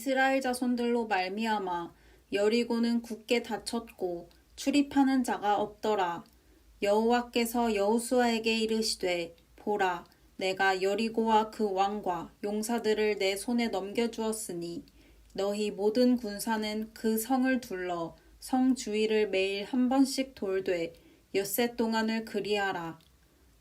이스라엘 자손들로 말미암아 여리고는 굳게 닫혔고 출입하는 자가 없더라. 여호와께서 여호수아에게 이르시되 보라, 내가 여리고와 그 왕과 용사들을 내 손에 넘겨주었으니 너희 모든 군사는 그 성을 둘러 성 주위를 매일 한 번씩 돌되 엿새 동안을 그리하라.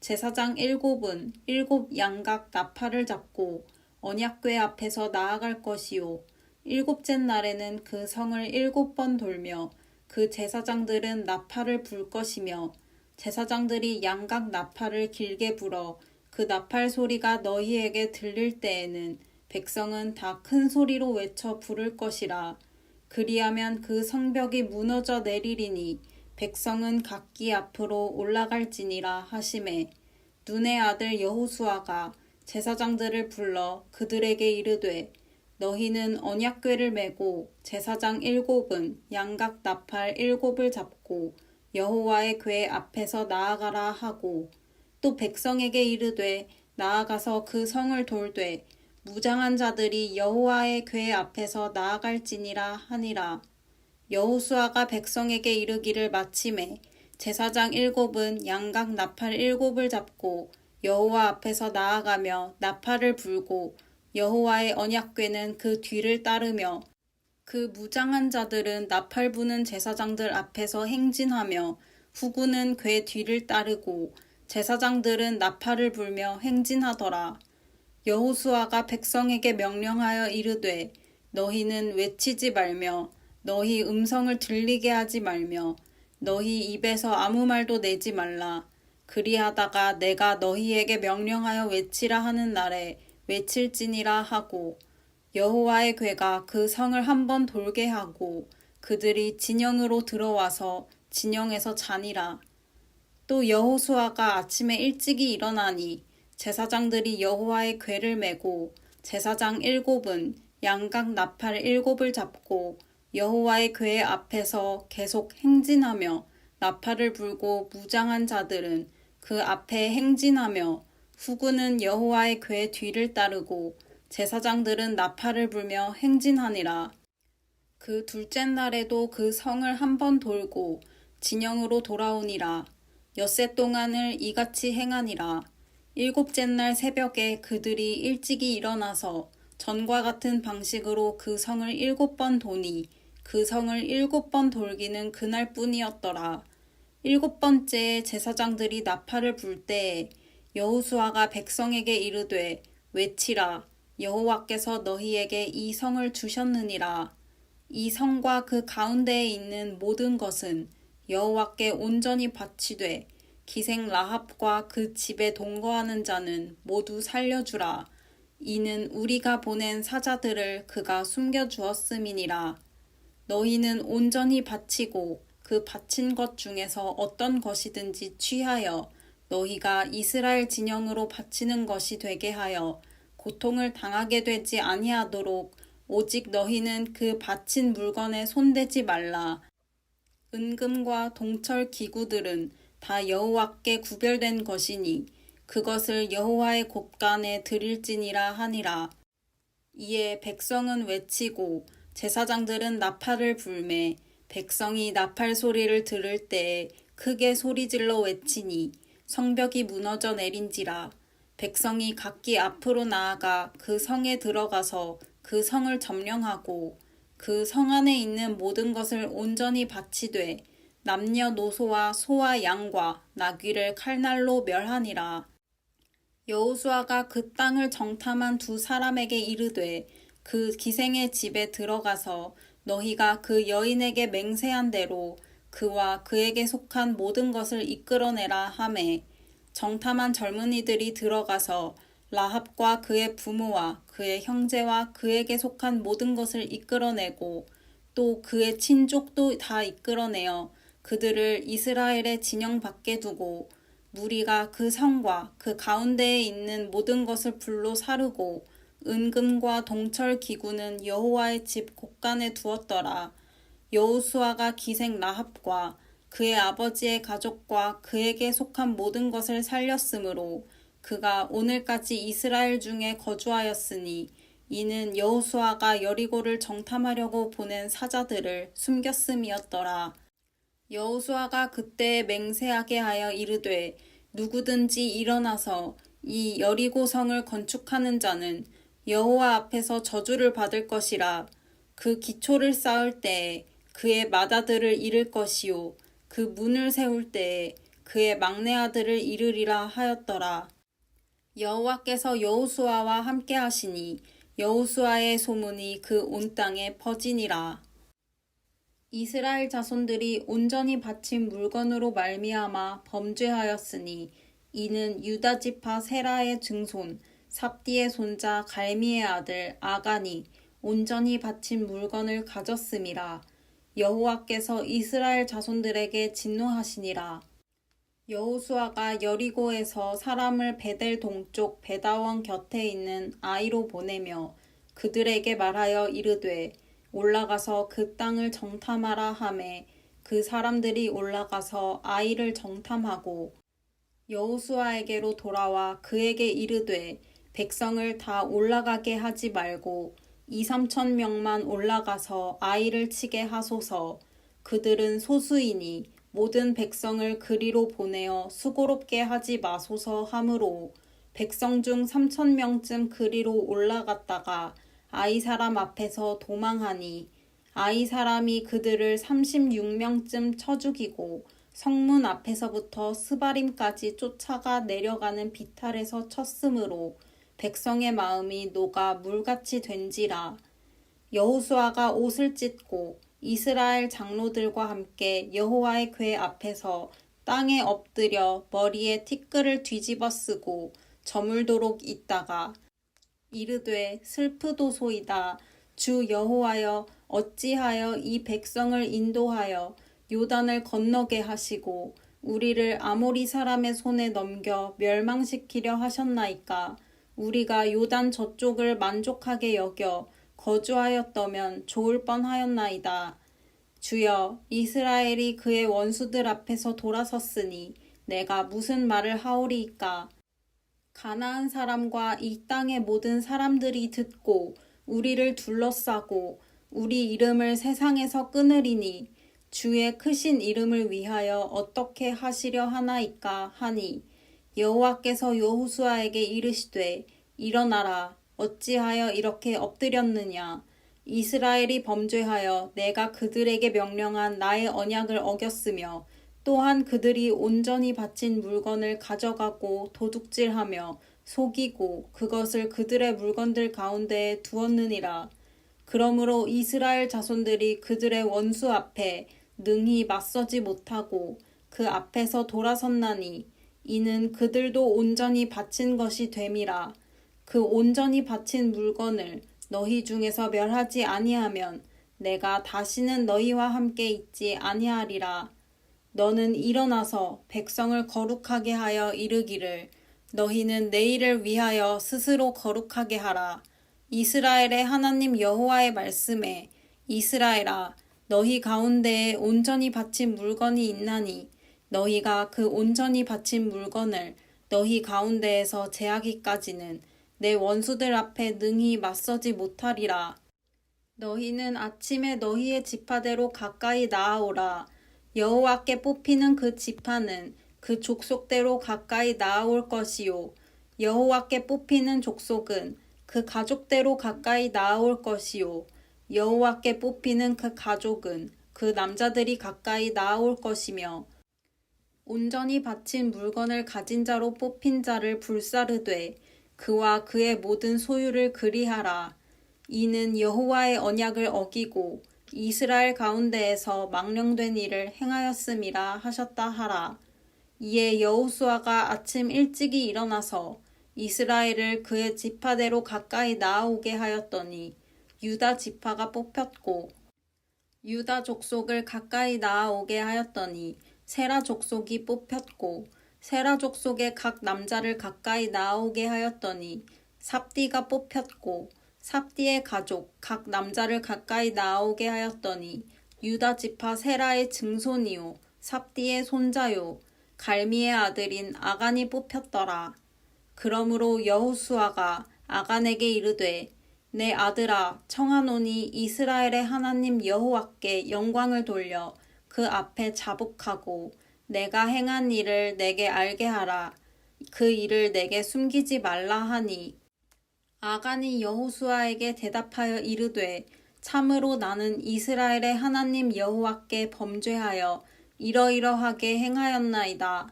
제사장 7은 7 양각 나팔을 잡고 언약궤 앞에서 나아갈 것이요 7째 날에는 그 성을 7번 돌며 그 제사장들은 나팔을 불 것이며 제사장들이 양각 나팔을 길게 불어 그 나팔 소리가 너희에게 들릴 때에는 백성은 다 큰 소리로 외쳐 부를 것이라. 그리하면 그 성벽이 무너져 내리리니 백성은 각기 앞으로 올라갈지니라 하시매, 눈의 아들 여호수아가 제사장들을 불러 그들에게 이르되 너희는 언약궤를 메고 제사장 7은 양각 나팔 7을 잡고 여호와의 궤 앞에서 나아가라 하고, 또 백성에게 이르되 나아가서 그 성을 돌되 무장한 자들이 여호와의 궤 앞에서 나아갈지니라 하니라. 여호수아가 백성에게 이르기를 마치매 제사장 7은 양각 나팔 7을 잡고 여호와 앞에서 나아가며 나팔을 불고 여호와의 언약궤는 그 뒤를 따르며 그 무장한 자들은 나팔 부는 제사장들 앞에서 행진하며 후군은 궤 뒤를 따르고 제사장들은 나팔을 불며 행진하더라. 여호수아가 백성에게 명령하여 이르되 너희는 외치지 말며 너희 음성을 들리게 하지 말며 너희 입에서 아무 말도 내지 말라. 그리하다가 내가 너희에게 명령하여 외치라 하는 날에 외칠지니라 하고, 여호와의 궤가 그 성을 한번 돌게 하고 그들이 진영으로 들어와서 진영에서 자니라. 또 여호수아가 아침에 일찍이 일어나니 제사장들이 여호와의 궤를 메고 제사장 7은 양각 나팔 7을 잡고 여호와의 궤 앞에서 계속 행진하며 나팔을 불고 무장한 자들은 그 앞에 행진하며 후군은 여호와의 궤 뒤를 따르고 제사장들은 나팔을 불며 행진하니라. 그 둘째 날에도 그 성을 한번 돌고 진영으로 돌아오니라. 엿새 동안을 이같이 행하니라. 7째 날 새벽에 그들이 일찍이 일어나서 전과 같은 방식으로 그 성을 7번 도니 그 성을 7번 돌기는 그날뿐이었더라. 7번째에 제사장들이 나팔을 불 때에 여호수아가 백성에게 이르되 외치라. 여호와께서 너희에게 이 성을 주셨느니라. 이 성과 그 가운데에 있는 모든 것은 여호와께 온전히 바치되 기생 라합과 그 집에 동거하는 자는 모두 살려주라. 이는 우리가 보낸 사자들을 그가 숨겨주었음이니라. 너희는 온전히 바치고 그 바친 것 중에서 어떤 것이든지 취하여 너희가 이스라엘 진영으로 바치는 것이 되게 하여 고통을 당하게 되지 아니하도록 오직 너희는 그 바친 물건에 손대지 말라. 은금과 동철 기구들은 다 여호와께 구별된 것이니 그것을 여호와의 곳간에 드릴지니라 하니라. 이에 백성은 외치고 제사장들은 나팔을 불매 백성이 나팔 소리를 들을 때에 크게 소리질러 외치니 성벽이 무너져 내린지라. 백성이 각기 앞으로 나아가 그 성에 들어가서 그 성을 점령하고 그 성 안에 있는 모든 것을 온전히 바치되 남녀노소와 소와 양과 나귀를 칼날로 멸하니라. 여호수아가 그 땅을 정탐한 두 사람에게 이르되 그 기생의 집에 들어가서 너희가 그 여인에게 맹세한 대로 그와 그에게 속한 모든 것을 이끌어내라 하매, 정탐한 젊은이들이 들어가서 라합과 그의 부모와 그의 형제와 그에게 속한 모든 것을 이끌어내고 또 그의 친족도 다 이끌어내어 그들을 이스라엘의 진영 밖에 두고 무리가 그 성과 그 가운데에 있는 모든 것을 불로 사르고 은금과 동철 기구는 여호와의 집 곳간에 두었더라. 여호수아가 기생 라합과 그의 아버지의 가족과 그에게 속한 모든 것을 살렸으므로 그가 오늘까지 이스라엘 중에 거주하였으니 이는 여호수아가 여리고를 정탐하려고 보낸 사자들을 숨겼음이었더라. 여호수아가 그때 맹세하게 하여 이르되 누구든지 일어나서 이 여리고 성을 건축하는 자는 여호와 앞에서 저주를 받을 것이라. 그 기초를 쌓을 때에 그의 맏아들을 잃을 것이요 그 문을 세울 때에 그의 막내 아들을 잃으리라 하였더라. 여호와께서 여호수아와 함께 하시니 여호수아의 소문이 그 온 땅에 퍼지니라. 이스라엘 자손들이 온전히 바친 물건으로 말미암아 범죄하였으니 이는 유다 지파 세라의 증손 삽디의 손자 갈미의 아들 아간이 온전히 바친 물건을 가졌음이라. 여호와께서 이스라엘 자손들에게 진노하시니라. 여호수아가 여리고에서 사람을 베델 동쪽 베다원 곁에 있는 아이로 보내며 그들에게 말하여 이르되 올라가서 그 땅을 정탐하라 하매 그 사람들이 올라가서 아이를 정탐하고 여호수아에게로 돌아와 그에게 이르되 백성을 다 올라가게 하지 말고 2~3천 명만 올라가서 아이를 치게 하소서. 그들은 소수이니 모든 백성을 그리로 보내어 수고롭게 하지 마소서 하므로 백성 중 3,000명쯤 그리로 올라갔다가 아이 사람 앞에서 도망하니 아이 사람이 그들을 36명쯤 쳐 죽이고 성문 앞에서부터 스바림까지 쫓아가 내려가는 비탈에서 쳤으므로 백성의 마음이 녹아 물같이 된지라. 여호수아가 옷을 찢고 이스라엘 장로들과 함께 여호와의 궤 앞에서 땅에 엎드려 머리에 티끌을 뒤집어 쓰고 저물도록 있다가 이르되 슬프도소이다. 주 여호와여 어찌하여 이 백성을 인도하여 요단을 건너게 하시고 우리를 아모리 사람의 손에 넘겨 멸망시키려 하셨나이까. 우리가 요단 저쪽을 만족하게 여겨 거주하였더면 좋을 뻔하였나이다. 주여 이스라엘이 그의 원수들 앞에서 돌아섰으니 내가 무슨 말을 하오리이까. 가나안 사람과 이 땅의 모든 사람들이 듣고 우리를 둘러싸고 우리 이름을 세상에서 끊으리니 주의 크신 이름을 위하여 어떻게 하시려 하나이까 하니 여호와께서 여호수아에게 이르시되 일어나라. 어찌하여 이렇게 엎드렸느냐. 이스라엘이 범죄하여 내가 그들에게 명령한 나의 언약을 어겼으며 또한 그들이 온전히 바친 물건을 가져가고 도둑질하며 속이고 그것을 그들의 물건들 가운데에 두었느니라. 그러므로 이스라엘 자손들이 그들의 원수 앞에 능히 맞서지 못하고 그 앞에서 돌아섰나니 이는 그들도 온전히 바친 것이 됨이라. 그 온전히 바친 물건을 너희 중에서 멸하지 아니하면 내가 다시는 너희와 함께 있지 아니하리라. 너는 일어나서 백성을 거룩하게 하여 이르기를 너희는 내일을 위하여 스스로 거룩하게 하라. 이스라엘의 하나님 여호와의 말씀에 이스라엘아 너희 가운데에 온전히 바친 물건이 있나니 너희가 그 온전히 바친 물건을 너희 가운데에서 제하기까지는 내 원수들 앞에 능히 맞서지 못하리라. 너희는 아침에 너희의 지파대로 가까이 나아오라. 여호와께 뽑히는 그 지파는 그 족속대로 가까이 나아올 것이요 여호와께 뽑히는 족속은 그 가족대로 가까이 나아올 것이요 여호와께 뽑히는 그 가족은 그 남자들이 가까이 나아올 것이며 온전히 바친 물건을 가진 자로 뽑힌 자를 불사르되 그와 그의 모든 소유를 그리하라. 이는 여호와의 언약을 어기고 이스라엘 가운데에서 망령된 일을 행하였음이라 하셨다 하라. 이에 여호수아가 아침 일찍이 일어나서 이스라엘을 그의 지파대로 가까이 나아오게 하였더니 유다 지파가 뽑혔고 유다 족속을 가까이 나아오게 하였더니 세라 족속이 뽑혔고 세라 족속의 각 남자를 가까이 나아오게 하였더니 삽디가 뽑혔고 삽디의 가족 각 남자를 가까이 나아오게 하였더니 유다 지파 세라의 증손이요 삽디의 손자요 갈미의 아들인 아간이 뽑혔더라. 그러므로 여호수아가 아간에게 이르되 내 아들아, 청하노니 이스라엘의 하나님 여호와께 영광을 돌려 그 앞에 자복하고 내가 행한 일을 내게 알게 하라. 그 일을 내게 숨기지 말라 하니 아간이 여호수아에게 대답하여 이르되 참으로 나는 이스라엘의 하나님 여호와께 범죄하여 이러이러하게 행하였나이다.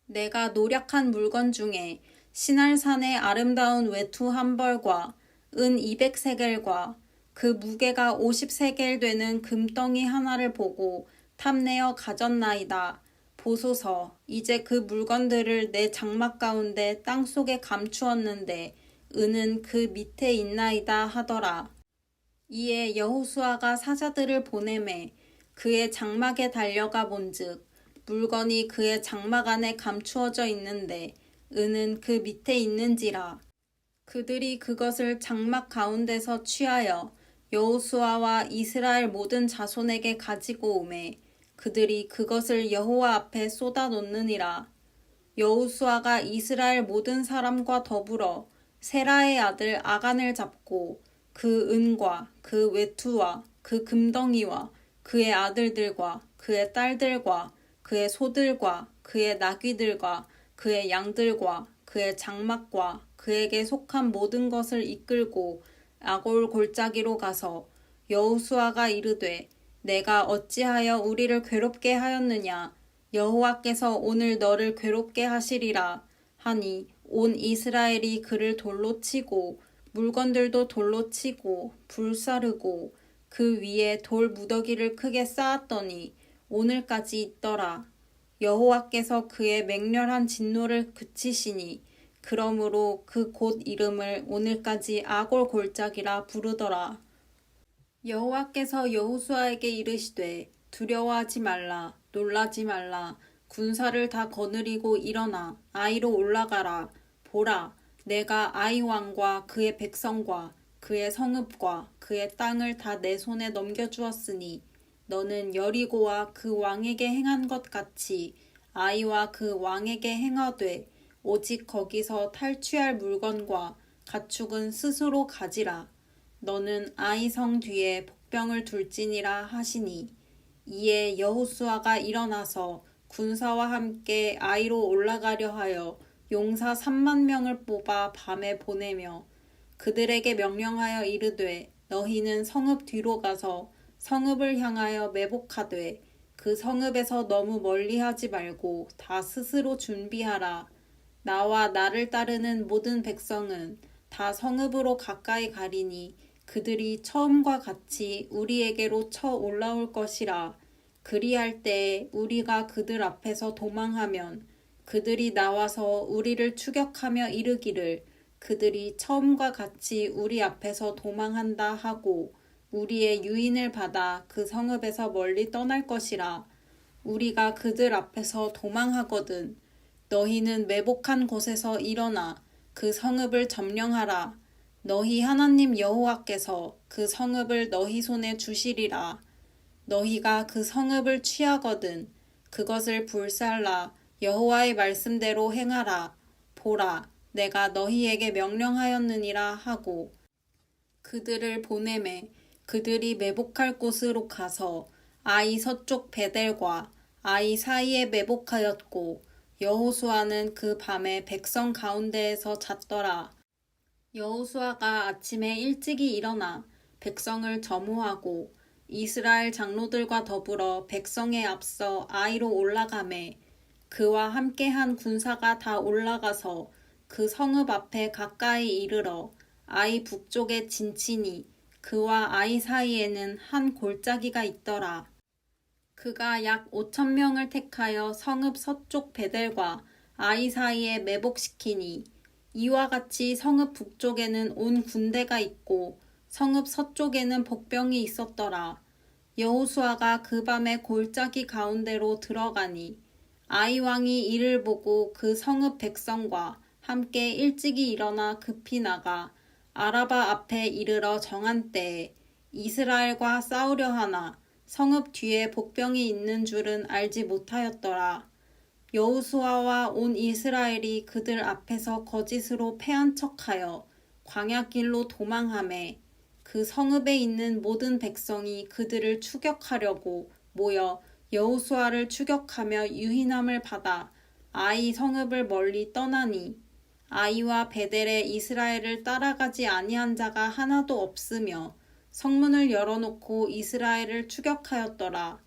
내가 노력한 물건 중에 시날산의 아름다운 외투 한 벌과 은 200세겔과 그 무게가 50세겔 되는 금덩이 하나를 보고 탐내어 가졌나이다. 보소서, 이제 그 물건들을 내 장막 가운데 땅속에 감추었는데 은은 그 밑에 있나이다 하더라. 이에 여호수아가 사자들을 보내매 그의 장막에 달려가 본즉 물건이 그의 장막 안에 감추어져 있는데 은은 그 밑에 있는지라. 그들이 그것을 장막 가운데서 취하여 여호수아와 이스라엘 모든 자손에게 가지고 오매 그들이 그것을 여호와 앞에 쏟아 놓느니라. 여호수아가 이스라엘 모든 사람과 더불어 세라의 아들 아간을 잡고 그 은과 그 외투와 그 금덩이와 그의 아들들과 그의 딸들과 그의 소들과 그의 나귀들과 그의 양들과 그의 장막과 그에게 속한 모든 것을 이끌고 아골 골짜기로 가서 여호수아가 이르되 내가 어찌하여 우리를 괴롭게 하였느냐. 여호와께서 오늘 너를 괴롭게 하시리라 하니 온 이스라엘이 그를 돌로 치고 물건들도 돌로 치고 불사르고 그 위에 돌 무더기를 크게 쌓았더니 오늘까지 있더라. 여호와께서 그의 맹렬한 진노를 그치시니 그러므로 그 곳 이름을 오늘까지 아골 골짜기라 부르더라. 여호와께서 여호수아에게 이르시되 두려워하지 말라 놀라지 말라 군사를 다 거느리고 일어나 아이로 올라가라. 보라, 내가 아이 왕과 그의 백성과 그의 성읍과 그의 땅을 다 내 손에 넘겨주었으니 너는 여리고와 그 왕에게 행한 것 같이 아이와 그 왕에게 행하되 오직 거기서 탈취할 물건과 가축은 스스로 가지라. 너는 아이 성 뒤에 복병을 둘지니라 하시니 이에 여호수아가 일어나서 군사와 함께 아이로 올라가려 하여 용사 3만 명을 뽑아 밤에 보내며 그들에게 명령하여 이르되 너희는 성읍 뒤로 가서 성읍을 향하여 매복하되 그 성읍에서 너무 멀리하지 말고 다 스스로 준비하라. 나와 나를 따르는 모든 백성은 다 성읍으로 가까이 가리니 그들이 처음과 같이 우리에게로 쳐 올라올 것이라. 그리할 때에 우리가 그들 앞에서 도망하면 그들이 나와서 우리를 추격하며 이르기를 그들이 처음과 같이 우리 앞에서 도망한다 하고 우리의 유인을 받아 그 성읍에서 멀리 떠날 것이라. 우리가 그들 앞에서 도망하거든 너희는 매복한 곳에서 일어나 그 성읍을 점령하라. 너희 하나님 여호와께서 그 성읍을 너희 손에 주시리라. 너희가 그 성읍을 취하거든 그것을 불살라 여호와의 말씀대로 행하라. 보라, 내가 너희에게 명령하였느니라 하고 그들을 보내매 그들이 매복할 곳으로 가서 아이 서쪽 베델과 아이 사이에 매복하였고 여호수아는 그 밤에 백성 가운데에서 잤더라. 여호수아가 아침에 일찍이 일어나 백성을 점호하고 이스라엘 장로들과 더불어 백성에 앞서 아이로 올라가매 그와 함께한 군사가 다 올라가서 그 성읍 앞에 가까이 이르러 아이 북쪽에 진치니 그와 아이 사이에는 한 골짜기가 있더라. 그가 약 5,000명을 택하여 성읍 서쪽 베델과 아이 사이에 매복시키니 이와 같이 성읍 북쪽에는 온 군대가 있고 성읍 서쪽에는 복병이 있었더라. 여호수아가 그 밤에 골짜기 가운데로 들어가니 아이 왕이 이를 보고 그 성읍 백성과 함께 일찍이 일어나 급히 나가 아라바 앞에 이르러 정한 때에 이스라엘과 싸우려 하나 성읍 뒤에 복병이 있는 줄은 알지 못하였더라. 여호수아와 온 이스라엘이 그들 앞에서 거짓으로 패한 척하여 광야길로 도망하매 그 성읍에 있는 모든 백성이 그들을 추격하려고 모여 여호수아를 추격하며 유인함을 받아 아이 성읍을 멀리 떠나니 아이와 베델에 이스라엘을 따라가지 아니한 자가 하나도 없으며 성문을 열어놓고 이스라엘을 추격하였더라.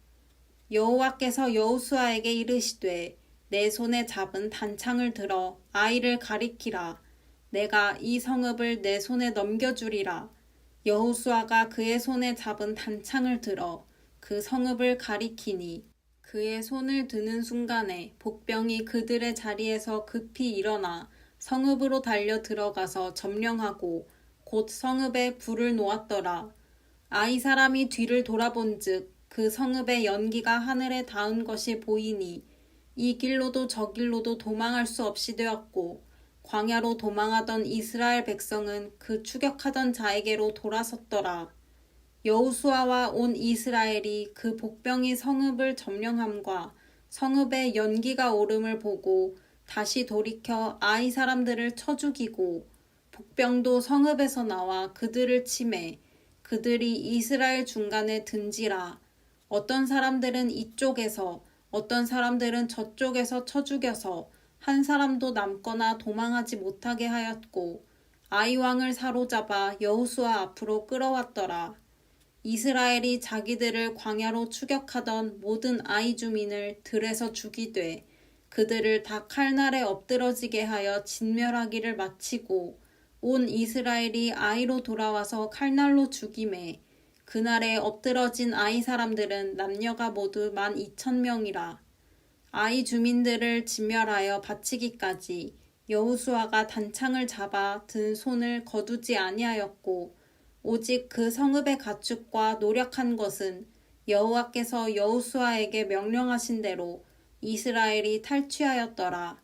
여호와께서 여호수아에게 이르시되 내 손에 잡은 단창을 들어 아이를 가리키라. 내가 이 성읍을 내 손에 넘겨주리라. 여호수아가 그의 손에 잡은 단창을 들어 그 성읍을 가리키니 그의 손을 드는 순간에 복병이 그들의 자리에서 급히 일어나 성읍으로 달려 들어가서 점령하고 곧 성읍에 불을 놓았더라. 아이 사람이 뒤를 돌아본즉 그 성읍의 연기가 하늘에 닿은 것이 보이니 이 길로도 저 길로도 도망할 수 없이 되었고 광야로 도망하던 이스라엘 백성은 그 추격하던 자에게로 돌아섰더라. 여호수아와 온 이스라엘이 그 복병이 성읍을 점령함과 성읍에 연기가 오름을 보고 다시 돌이켜 아이 사람들을 쳐 죽이고 복병도 성읍에서 나와 그들을 치매 그들이 이스라엘 중간에 든지라. 어떤 사람들은 이쪽에서 어떤 사람들은 저쪽에서 쳐 죽여서 한 사람도 남거나 도망하지 못하게 하였고 아이 왕을 사로잡아 여호수아 앞으로 끌어왔더라. 이스라엘이 자기들을 광야로 추격하던 모든 아이 주민을 들에서 죽이되 그들을 다 칼날에 엎드러지게 하여 진멸하기를 마치고 온 이스라엘이 아이로 돌아와서 칼날로 죽임에 그날에 엎드러진 아이 사람들은 남녀가 모두 12,000명이라. 아이 주민들을 진멸하여 바치기까지 여호수아가 단창을 잡아 든 손을 거두지 아니하였고 오직 그 성읍의 가축과 노력한 것은 여호와께서 여호수아에게 명령하신 대로 이스라엘이 탈취하였더라.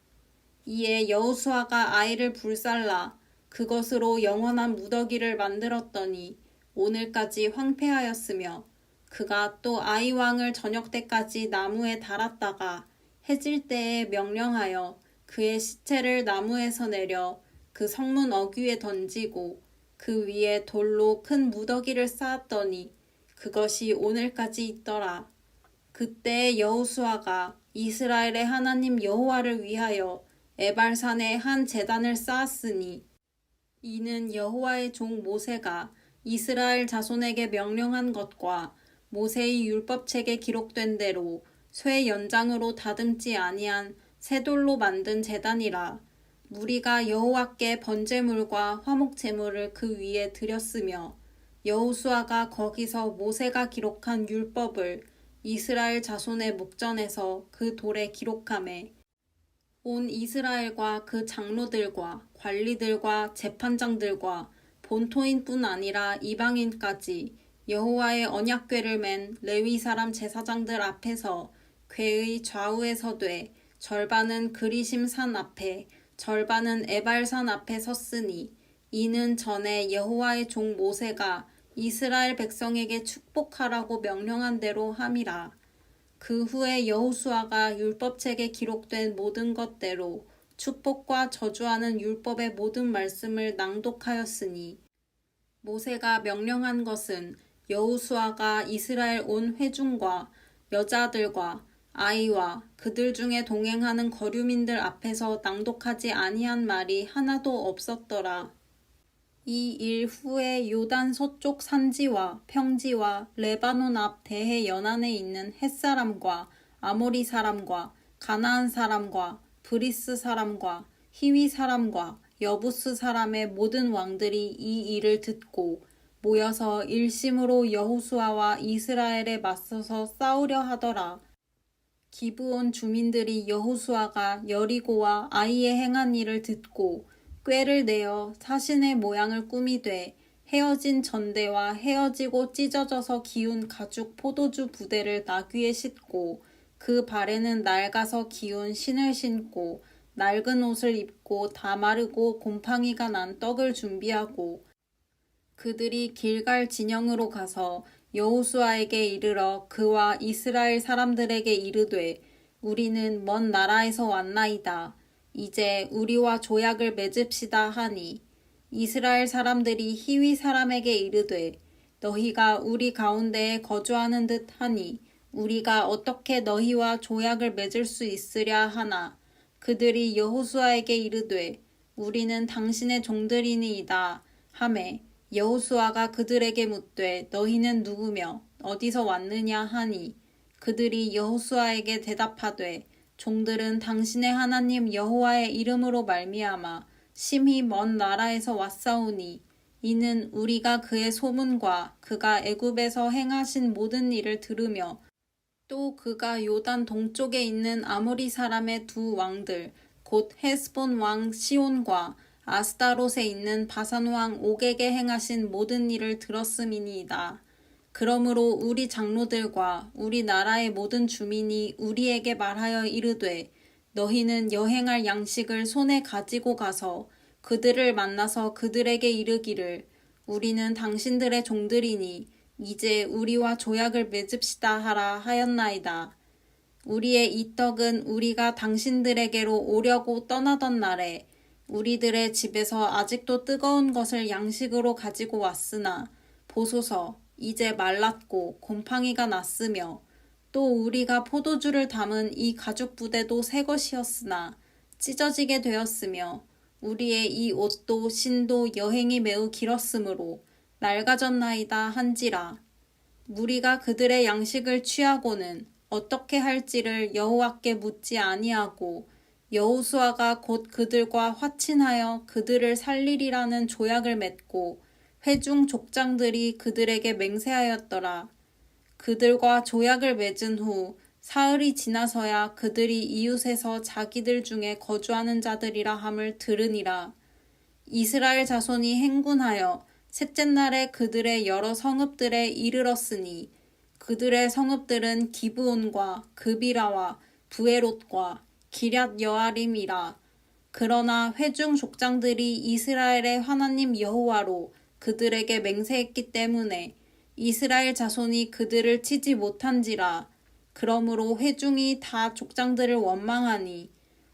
이에 여호수아가 아이를 불살라 그것으로 영원한 무더기를 만들었더니 오늘까지 황폐하였으며 그가 또 아이 왕을 저녁 때까지 나무에 달았다가 해질 때에 명령하여 그의 시체를 나무에서 내려 그 성문 어귀에 던지고 그 위에 돌로 큰 무더기를 쌓았더니 그것이 오늘까지 있더라. 그때 여호수아가 이스라엘의 하나님 여호와를 위하여 에발산에 한 제단을 쌓았으니 이는 여호와의 종 모세가 이스라엘 자손에게 명령한 것과 모세의 율법책에 기록된 대로 쇠 연장으로 다듬지 아니한 쇠돌로 만든 제단이라. 무리가 여호와께 번제물과 화목제물을 그 위에 드렸으며 여호수아가 거기서 모세가 기록한 율법을 이스라엘 자손의 목전에서 그 돌에 기록하매 온 이스라엘과 그 장로들과 관리들과 재판장들과 본토인뿐 아니라 이방인까지 여호와의 언약궤를 맨 레위 사람 제사장들 앞에서 궤의 좌우에 서되 절반은 그리심 산 앞에 절반은 에발산 앞에 섰으니 이는 전에 여호와의 종 모세가 이스라엘 백성에게 축복하라고 명령한 대로 함이라. 그 후에 여호수아가 율법책에 기록된 모든 것대로 축복과 저주하는 율법의 모든 말씀을 낭독하였으니 모세가 명령한 것은 여호수아가 이스라엘 온 회중과 여자들과 아이와 그들 중에 동행하는 거류민들 앞에서 낭독하지 아니한 말이 하나도 없었더라. 이 일 후에 요단 서쪽 산지와 평지와 레바논 앞 대해 연안에 있는 헷사람과 아모리 사람과 가나안 사람과 브리스 사람과 히위 사람과 여부스 사람의 모든 왕들이 이 일을 듣고 모여서 일심으로 여호수아와 이스라엘에 맞서서 싸우려 하더라. 기브온 주민들이 여호수아가 여리고와 아이에 행한 일을 듣고 꾀를 내어 사신의 모양을 꾸미되 헤어진 전대와 헤어지고 찢어져서 기운 가죽 포도주 부대를 나귀에 싣고 그 발에는 낡아서 기운 신을 신고 낡은 옷을 입고 다 마르고 곰팡이가 난 떡을 준비하고 그들이 길갈 진영으로 가서 여호수아에게 이르러 그와 이스라엘 사람들에게 이르되 우리는 먼 나라에서 왔나이다. 이제 우리와 조약을 맺읍시다 하니 이스라엘 사람들이 히위 사람에게 이르되 너희가 우리 가운데에 거주하는 듯 하니 우리가 어떻게 너희와 조약을 맺을 수 있으랴 하나 그들이 여호수아에게 이르되 우리는 당신의 종들이니이다 하매 여호수아가 그들에게 묻되 너희는 누구며 어디서 왔느냐 하니 그들이 여호수아에게 대답하되 종들은 당신의 하나님 여호와의 이름으로 말미암아 심히 먼 나라에서 왔사오니 이는 우리가 그의 소문과 그가 애굽에서 행하신 모든 일을 들으며 또 그가 요단 동쪽에 있는 아모리 사람의 두 왕들 곧 헤스본 왕 시온과 아스타롯에 있는 바산 왕 옥에게 행하신 모든 일을 들었음이니이다. 그러므로 우리 장로들과 우리 나라의 모든 주민이 우리에게 말하여 이르되 너희는 여행할 양식을 손에 가지고 가서 그들을 만나서 그들에게 이르기를 우리는 당신들의 종들이니 이제 우리와 조약을 맺읍시다 하라 하였나이다. 우리의 이 떡은 우리가 당신들에게로 오려고 떠나던 날에 우리들의 집에서 아직도 뜨거운 것을 양식으로 가지고 왔으나 보소서 이제 말랐고 곰팡이가 났으며 또 우리가 포도주를 담은 이 가죽 부대도 새 것이었으나 찢어지게 되었으며 우리의 이 옷도 신도 여행이 매우 길었으므로 낡아졌나이다 한지라. 무리가 그들의 양식을 취하고는 어떻게 할지를 여호와께 묻지 아니하고 여호수아가 곧 그들과 화친하여 그들을 살리리라는 조약을 맺고 회중 족장들이 그들에게 맹세하였더라. 그들과 조약을 맺은 후 사흘이 지나서야 그들이 이웃에서 자기들 중에 거주하는 자들이라 함을 들으니라. 이스라엘 자손이 행군하여 셋째 날에 그들의 여러 성읍들에 이르렀으니 그들의 성읍들은 기브온과 그비라와 부에롯과 기럇 여아림이라. 그러나 회중 족장들이 이스라엘의 하나님 여호와로 그들에게 맹세했기 때문에 이스라엘 자손이 그들을 치지 못한지라. 그러므로 회중이 다 족장들을 원망하니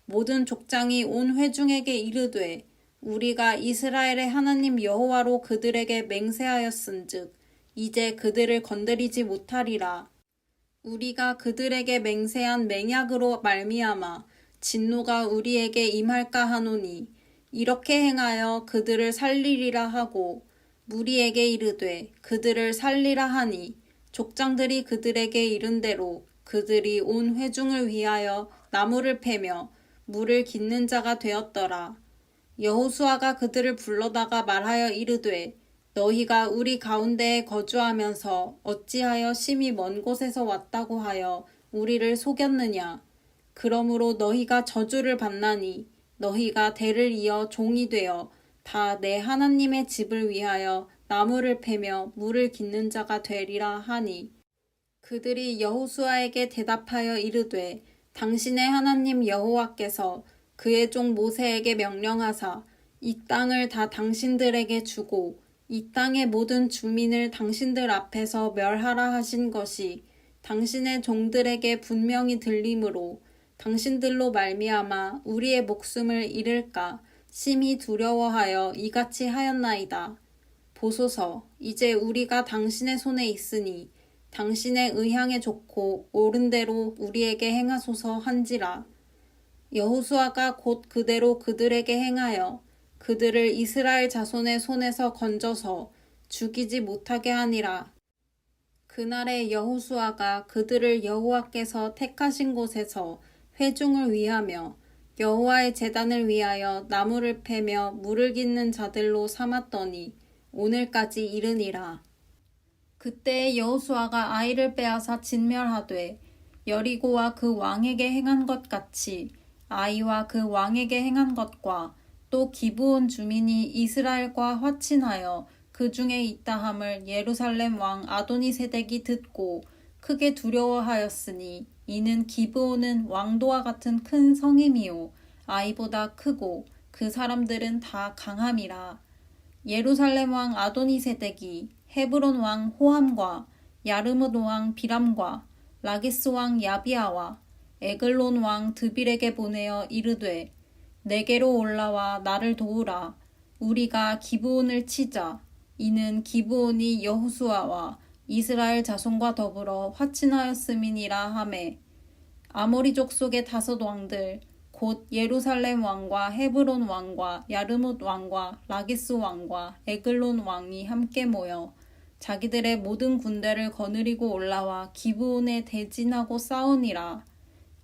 모든 족장이 온 회중에게 이르되 우리가 이스라엘의 하나님 여호와로 그들에게 맹세하였은즉 이제 그들을 건드리지 못하리라. 우리가 그들에게 맹세한 맹약으로 말미암아 진노가 우리에게 임할까 하노니 이렇게 행하여 그들을 살리리라 하고 무리에게 이르되 그들을 살리라 하니 족장들이 그들에게 이른대로 그들이 온 회중을 위하여 나무를 패며 물을 깃는 자가 되었더라. 여호수아가 그들을 불러다가 말하여 이르되 너희가 우리 가운데에 거주하면서 어찌하여 심히 먼 곳에서 왔다고 하여 우리를 속였느냐. 그러므로 너희가 저주를 받나니 너희가 대를 이어 종이 되어 다 내 하나님의 집을 위하여 나무를 패며 물을 깃는 자가 되리라 하니 그들이 여호수아에게 대답하여 이르되 당신의 하나님 여호와께서 그의 종 모세에게 명령하사 이 땅을 다 당신들에게 주고 이 땅의 모든 주민을 당신들 앞에서 멸하라 하신 것이 당신의 종들에게 분명히 들리므로 당신들로 말미암아 우리의 목숨을 잃을까 심히 두려워하여 이같이 하였나이다. 보소서 이제 우리가 당신의 손에 있으니 당신의 의향에 좋고 옳은 대로 우리에게 행하소서 한지라. 여호수아가 곧 그대로 그들에게 행하여 그들을 이스라엘 자손의 손에서 건져서 죽이지 못하게 하니라. 그날에 여호수아가 그들을 여호와께서 택하신 곳에서 회중을 위하며 여호와의 제단을 위하여 나무를 패며 물을 깃는 자들로 삼았더니 오늘까지 이르니라. 그때 여호수아가 아이를 빼앗아 진멸하되 여리고와 그 왕에게 행한 것 같이 아이와 그 왕에게 행한 것과 또 기브온 주민이 이스라엘과 화친하여 그 중에 있다함을 예루살렘 왕 아도니세덱이 듣고 크게 두려워하였으니 이는 기브온은 왕도와 같은 큰 성임이요 아이보다 크고 그 사람들은 다 강함이라. 예루살렘 왕 아도니세덱이 헤브론 왕 호함과 야르뭇 왕 비람과 라기스 왕 야비아와 에글론 왕 드빌에게 보내어 이르되 내게로 올라와 나를 도우라. 우리가 기브온을 치자. 이는 기브온이 여호수아와 이스라엘 자손과 더불어 화친하였음이니라 하매 아모리족 속의 5 왕들 곧 예루살렘 왕과 헤브론 왕과 야르뭇 왕과 라기스 왕과 에글론 왕이 함께 모여 자기들의 모든 군대를 거느리고 올라와 기브온에 대진하고 싸우니라.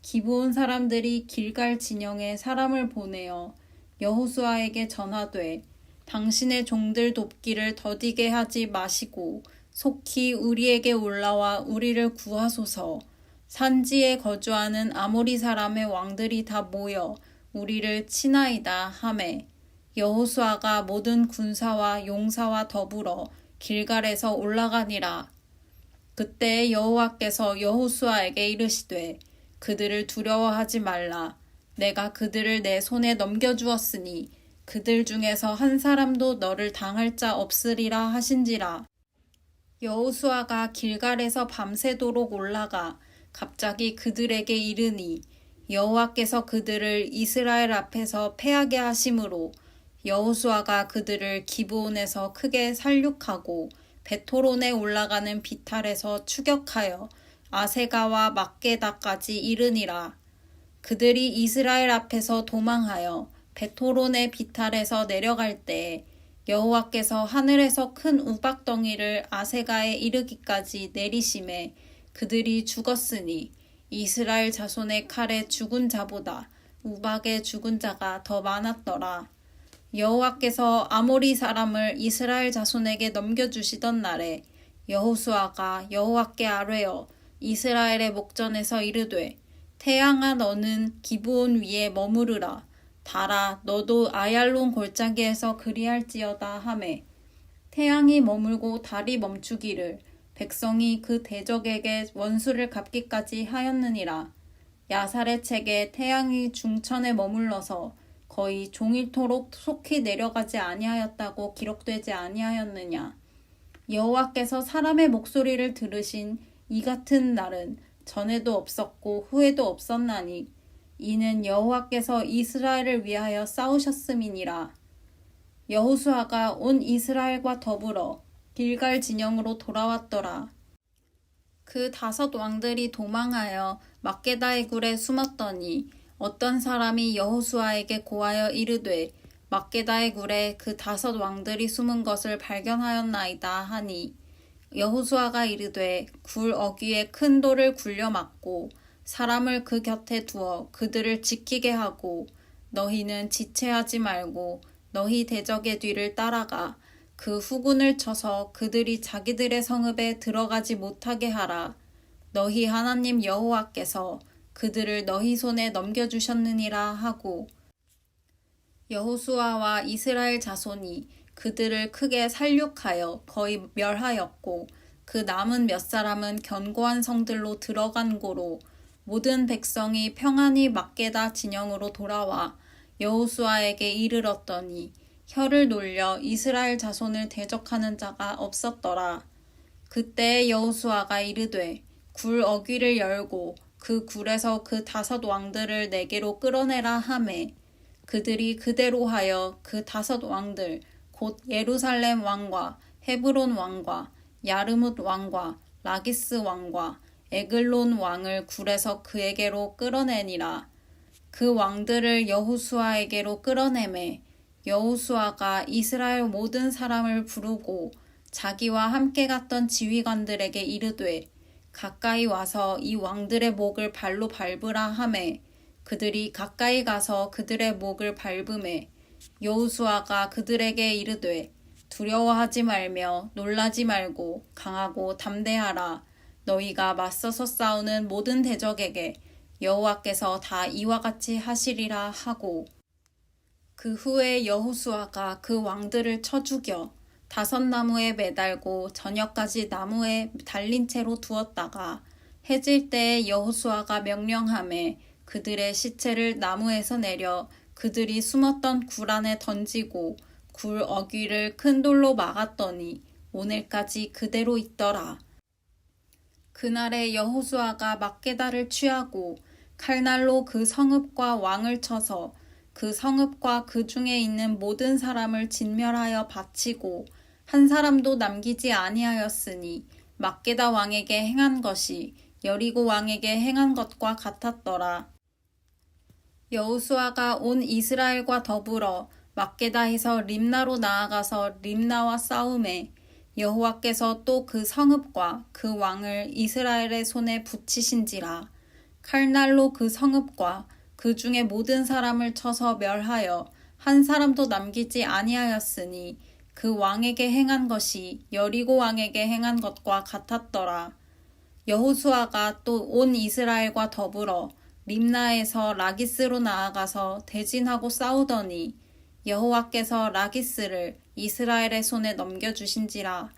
기브온 사람들이 길갈 진영에 사람을 보내어 여호수아에게 전하되 당신의 종들 돕기를 더디게 하지 마시고 속히 우리에게 올라와 우리를 구하소서. 산지에 거주하는 아모리 사람의 왕들이 다 모여 우리를 치나이다 하매 여호수아가 모든 군사와 용사와 더불어 길갈에서 올라가니라. 그때 여호와께서 여호수아에게 이르시되 그들을 두려워하지 말라. 내가 그들을 내 손에 넘겨주었으니 그들 중에서 한 사람도 너를 당할 자 없으리라 하신지라. 여호수아가 길갈에서 밤새도록 올라가 갑자기 그들에게 이르니 여호와께서 그들을 이스라엘 앞에서 패하게 하심으로 여호수아가 그들을 기브온에서 크게 살육하고 베토론에 올라가는 비탈에서 추격하여 아세가와 막게다까지 이르니라. 그들이 이스라엘 앞에서 도망하여 베토론의 비탈에서 내려갈 때에 여호와께서 하늘에서 큰 우박덩이를 아세가에 이르기까지 내리심에 그들이 죽었으니 이스라엘 자손의 칼에 죽은 자보다 우박에 죽은 자가 더 많았더라. 여호와께서 아모리 사람을 이스라엘 자손에게 넘겨주시던 날에 여호수아가 여호와께 아뢰어 이스라엘의 목전에서 이르되 태양아 너는 기브온 위에 머무르라. 달아 너도 아얄론 골짜기에서 그리할지어다 하매 태양이 머물고 달이 멈추기를 백성이 그 대적에게 원수를 갚기까지 하였느니라. 야살의 책에 태양이 중천에 머물러서 거의 종일토록 속히 내려가지 아니하였다고 기록되지 아니하였느냐. 여호와께서 사람의 목소리를 들으신 이 같은 날은 전에도 없었고 후에도 없었나니 이는 여호와께서 이스라엘을 위하여 싸우셨음이니라. 여호수아가 온 이스라엘과 더불어 길갈 진영으로 돌아왔더라. 그 5 왕들이 도망하여 막게다의 굴에 숨었더니 어떤 사람이 여호수아에게 고하여 이르되 막게다의 굴에 그 5 왕들이 숨은 것을 발견하였나이다 하니 여호수아가 이르되 굴 어귀에 큰 돌을 굴려 막고 사람을 그 곁에 두어 그들을 지키게 하고 너희는 지체하지 말고 너희 대적의 뒤를 따라가 그 후군을 쳐서 그들이 자기들의 성읍에 들어가지 못하게 하라. 너희 하나님 여호와께서 그들을 너희 손에 넘겨주셨느니라 하고 여호수아와 이스라엘 자손이 그들을 크게 살육하여 거의 멸하였고 그 남은 몇 사람은 견고한 성들로 들어간 고로 모든 백성이 평안히 막게다 진영으로 돌아와 여호수아에게 이르렀더니 혀를 놀려 이스라엘 자손을 대적하는 자가 없었더라. 그때 여호수아가 이르되 굴 어귀를 열고 그 굴에서 그 5 왕들을 내게로 끌어내라 하매 그들이 그대로 하여 그 5 왕들 곧 예루살렘 왕과 헤브론 왕과 야르뭇 왕과 라기스 왕과 에글론 왕을 굴에서 그에게로 끌어내니라. 그 왕들을 여호수아에게로 끌어내매 여호수아가 이스라엘 모든 사람을 부르고 자기와 함께 갔던 지휘관들에게 이르되 가까이 와서 이 왕들의 목을 발로 밟으라 하매 그들이 가까이 가서 그들의 목을 밟음에 여호수아가 그들에게 이르되 두려워하지 말며 놀라지 말고 강하고 담대하라. 너희가 맞서서 싸우는 모든 대적에게 여호와께서 다 이와 같이 하시리라 하고 그 후에 여호수아가 그 왕들을 쳐 죽여 5 나무에 매달고 저녁까지 나무에 달린 채로 두었다가 해질 때에 여호수아가 명령하매 그들의 시체를 나무에서 내려 그들이 숨었던 굴 안에 던지고 굴 어귀를 큰 돌로 막았더니 오늘까지 그대로 있더라. 그날에 여호수아가 막게다를 취하고 칼날로 그 성읍과 왕을 쳐서 그 성읍과 그 중에 있는 모든 사람을 진멸하여 바치고 한 사람도 남기지 아니하였으니 막게다 왕에게 행한 것이 여리고 왕에게 행한 것과 같았더라. 여호수아가 온 이스라엘과 더불어 막게다에서 림나로 나아가서 림나와 싸우매 여호와께서 또 그 성읍과 그 왕을 이스라엘의 손에 붙이신지라. 칼날로 그 성읍과 그 중에 모든 사람을 쳐서 멸하여 한 사람도 남기지 아니하였으니 그 왕에게 행한 것이 여리고 왕에게 행한 것과 같았더라. 여호수아가 또 온 이스라엘과 더불어 림나에서 라기스로 나아가서 대진하고 싸우더니 여호와께서 라기스를 이스라엘의 손에 넘겨주신지라.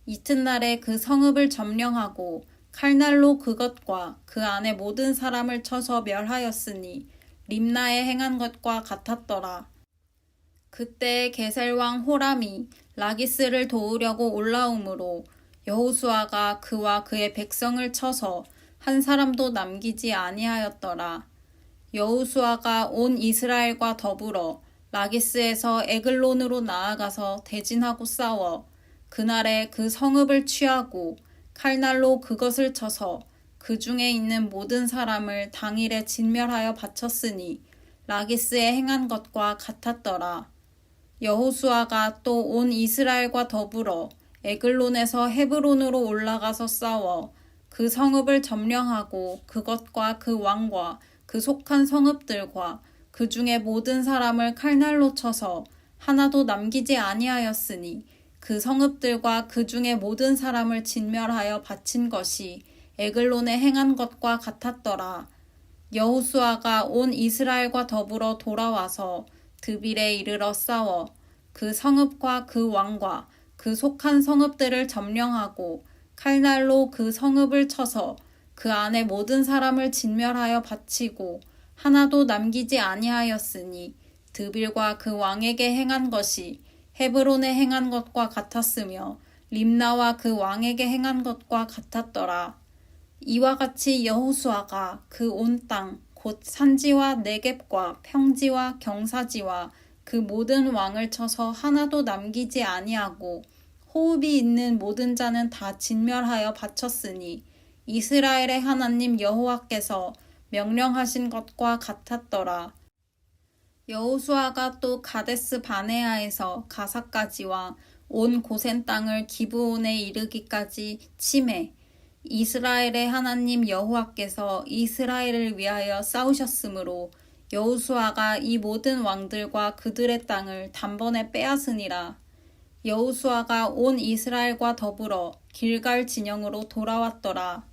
이튿날에 그 성읍을 점령하고 칼날로 그것과 그 안에 모든 사람을 쳐서 멸하였으니 림나에 행한 것과 같았더라. 그때 게셀왕 호람이 라기스를 도우려고 올라오므로 여호수아가 그와 그의 백성을 쳐서 한 사람도 남기지 아니하였더라. 여호수아가 온 이스라엘과 더불어 라기스에서 에글론으로 나아가서 대진하고 싸워 그날에 그 성읍을 취하고 칼날로 그것을 쳐서 그 중에 있는 모든 사람을 당일에 진멸하여 바쳤으니 라기스에 행한 것과 같았더라. 여호수아가 또 온 이스라엘과 더불어 에글론에서 헤브론으로 올라가서 싸워 그 성읍을 점령하고 그것과 그 왕과 그 속한 성읍들과 그 중에 모든 사람을 칼날로 쳐서 하나도 남기지 아니하였으니 그 성읍들과 그 중에 모든 사람을 진멸하여 바친 것이 에글론에 행한 것과 같았더라. 여호수아가 온 이스라엘과 더불어 돌아와서 드빌에 이르러 싸워 그 성읍과 그 왕과 그 속한 성읍들을 점령하고 칼날로 그 성읍을 쳐서 그 안에 모든 사람을 진멸하여 바치고 하나도 남기지 아니하였으니 드빌과 그 왕에게 행한 것이 헤브론에 행한 것과 같았으며 림나와 그 왕에게 행한 것과 같았더라. 이와 같이 여호수아가 그 온 땅 곧 산지와 네겝과 평지와 경사지와 그 모든 왕을 쳐서 하나도 남기지 아니하고 호흡이 있는 모든 자는 다 진멸하여 바쳤으니 이스라엘의 하나님 여호와께서 명령하신 것과 같았더라. 여호수아가 또 가데스 바네아에서 가사까지와 온 고센 땅을 기브온에 이르기까지 치매 이스라엘의 하나님 여호와께서 이스라엘을 위하여 싸우셨으므로 여호수아가 이 모든 왕들과 그들의 땅을 단번에 빼앗으니라. 여호수아가 온 이스라엘과 더불어 길갈 진영으로 돌아왔더라.